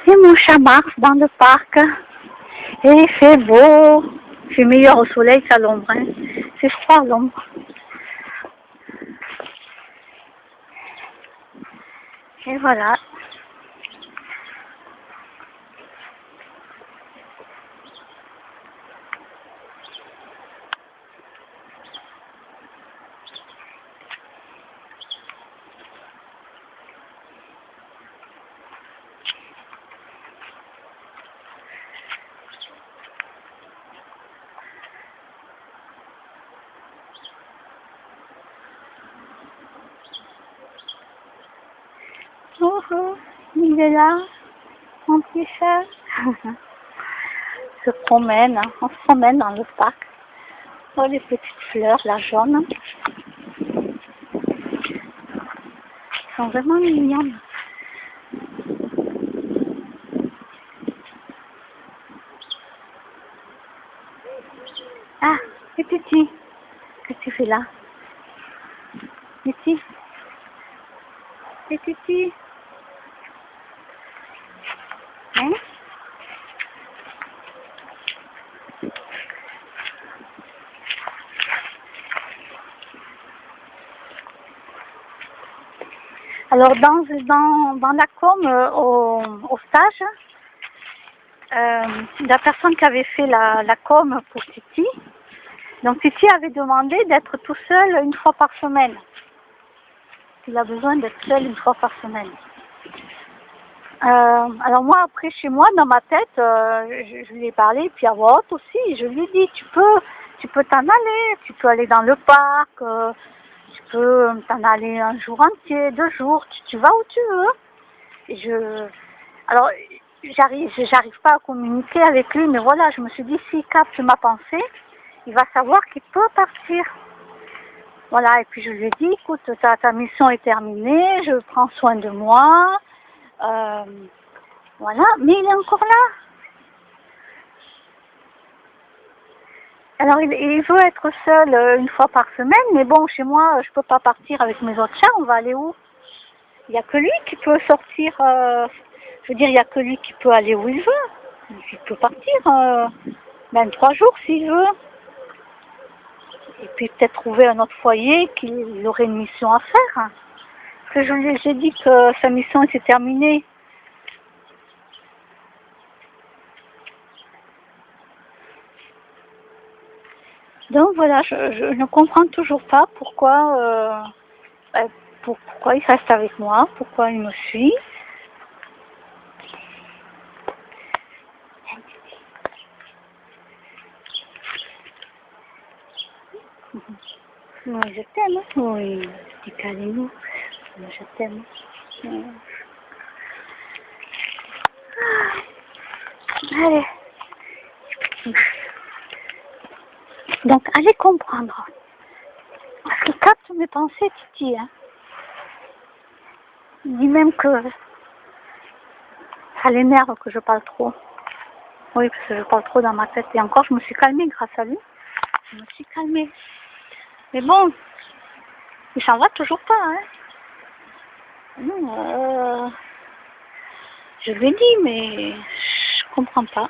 Et mon chat marche dans le parc. Et il fait beau. C'est meilleur au soleil qu'à l'ombre. Hein. C'est froid à l'ombre. Et voilà. Oh, oh, il est là, mon petit chat. Se promène, hein. On se promène dans le parc. Oh, les petites fleurs, la jaune. Elles sont vraiment mignonnes. Ah, et petit, qu'est-ce que tu fais là? Petit, et petit. Hein? Alors, dans la com, au stage, la personne qui avait fait la com pour Titi, donc Titi avait demandé d'être tout seul une fois par semaine. Il a besoin d'être seul une fois par semaine. Alors moi, après, chez moi, dans ma tête, je lui ai parlé, puis à voix haute aussi, je lui ai dit, tu peux t'en aller, tu peux aller dans le parc, tu peux t'en aller un jour entier, 2 jours, tu vas où tu veux. Et alors, j'arrive pas à communiquer avec lui, mais voilà, je me suis dit, s'il capte ma pensée, il va savoir qu'il peut partir. Voilà, et puis je lui ai dit, écoute, ta mission est terminée, je prends soin de moi, voilà, mais il est encore là. Alors, il veut être seul une fois par semaine, mais bon, chez moi, je peux pas partir avec mes autres chats, on va aller où? Il n'y a que lui qui peut sortir, je veux dire, il n'y a que lui qui peut aller où il veut. Il peut partir, même 3 jours s'il veut. Et puis peut-être trouver un autre foyer qu'il aurait une mission à faire. Parce que j'ai dit que sa mission était terminée. Donc voilà, je ne comprends toujours pas pourquoi il reste avec moi, pourquoi il me suit. Oui, je t'aime. Oui, petit câlinou. Je t'aime. Allez. Donc, allez comprendre. Parce qu'il capte mes pensées, Titi. Hein. Il dit même que ça l'énerve que je parle trop. Oui, parce que je parle trop dans ma tête. Et encore, je me suis calmée grâce à lui. Je me suis calmée. Mais bon, il s'en va toujours pas. Hein. Non, je lui ai dit, mais je comprends pas.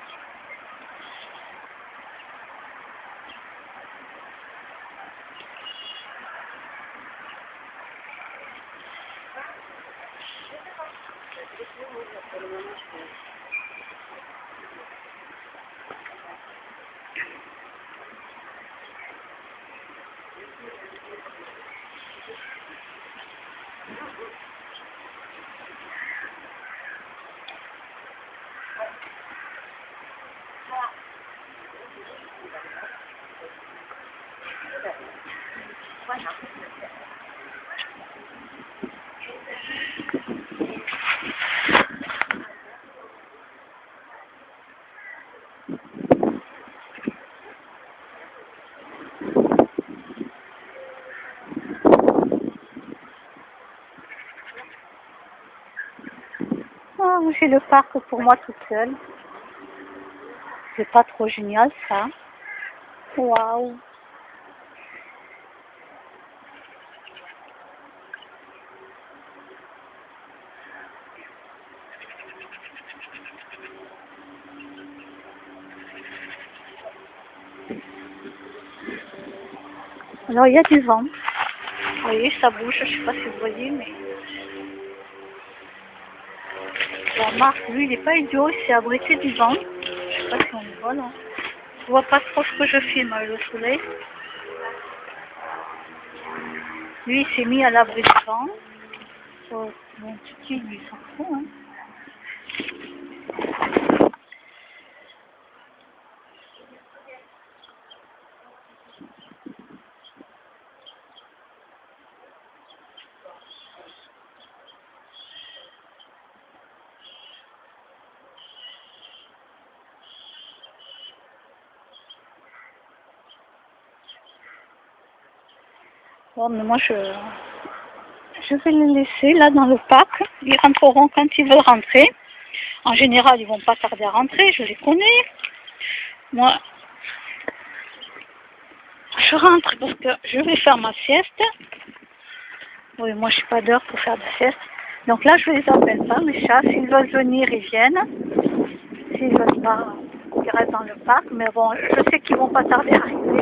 Oh, j'ai le parc pour moi toute seule. C'est pas trop génial ça. Waouh. Alors il y a du vent. Vous voyez, ça bouge, je ne sais pas si vous voyez, mais... Alors Marc, lui, il n'est pas idiot, il s'est abrité du vent. Je sais pas si on le voit là. Je vois pas trop ce que je filme avec le soleil. Lui, il s'est mis à l'abri du vent. Mon petit, lui, il s'en fout, hein. Bon, mais moi, je vais les laisser là dans le parc. Ils rentreront quand ils veulent rentrer. En général, ils vont pas tarder à rentrer, je les connais. Moi, je rentre parce que je vais faire ma sieste. Oui, moi, je n'ai pas d'heure pour faire de sieste. Donc là, je ne les appelle pas, mes chats. S'ils veulent venir, ils viennent. S'ils ne veulent pas, ils restent dans le parc. Mais bon, je sais qu'ils vont pas tarder à arriver.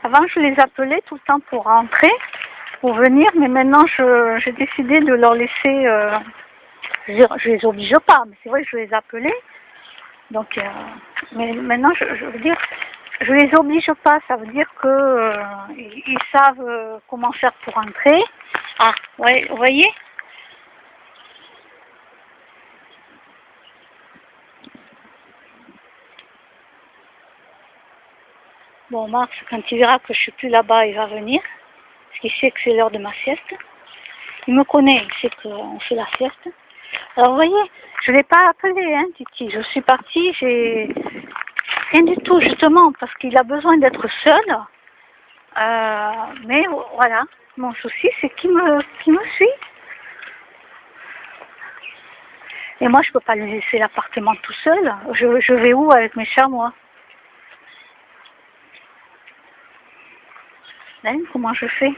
Avant, je les appelais tout le temps pour rentrer, pour venir, mais maintenant, j'ai décidé de leur laisser... je les oblige pas, mais c'est vrai que je les appelais. Donc, mais maintenant, je veux dire, je les oblige pas. Ça veut dire que ils savent comment faire pour rentrer. Ah, ouais, vous voyez? Bon, Max, quand il verra que je suis plus là-bas, il va venir. Parce qu'il sait que c'est l'heure de ma sieste. Il me connaît, il sait qu'on fait la sieste. Alors, vous voyez, je ne l'ai pas appelé, hein, Titi. Je suis partie, j'ai rien du tout, justement, parce qu'il a besoin d'être seul. Mais voilà, mon souci, c'est qu'il me suit. Et moi, je peux pas lui laisser l'appartement tout seul. Je vais où avec mes chats, moi? Hein, comment je fais?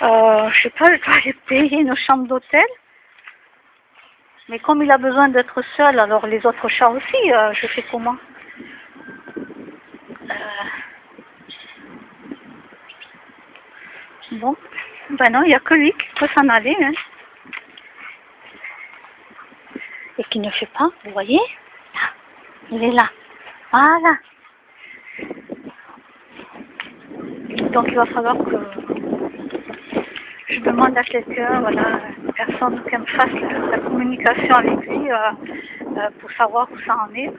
Je sais pas, je dois aller payer une chambre d'hôtel. Mais comme il a besoin d'être seul, alors les autres chats aussi, je fais comment? Bon, ben non, il n'y a que lui qui peut s'en aller, hein. Et qui ne fait pas, vous voyez? Là, il est là. Voilà. Donc il va falloir que je demande à quelqu'un, voilà, une personne qui me fasse la communication avec lui pour savoir où ça en est,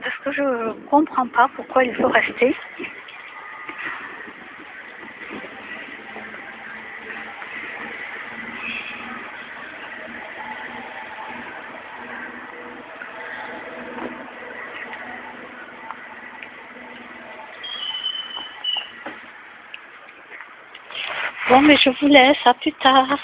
parce que je comprends pas pourquoi il faut rester. Bon, mais je vous laisse, à plus tard.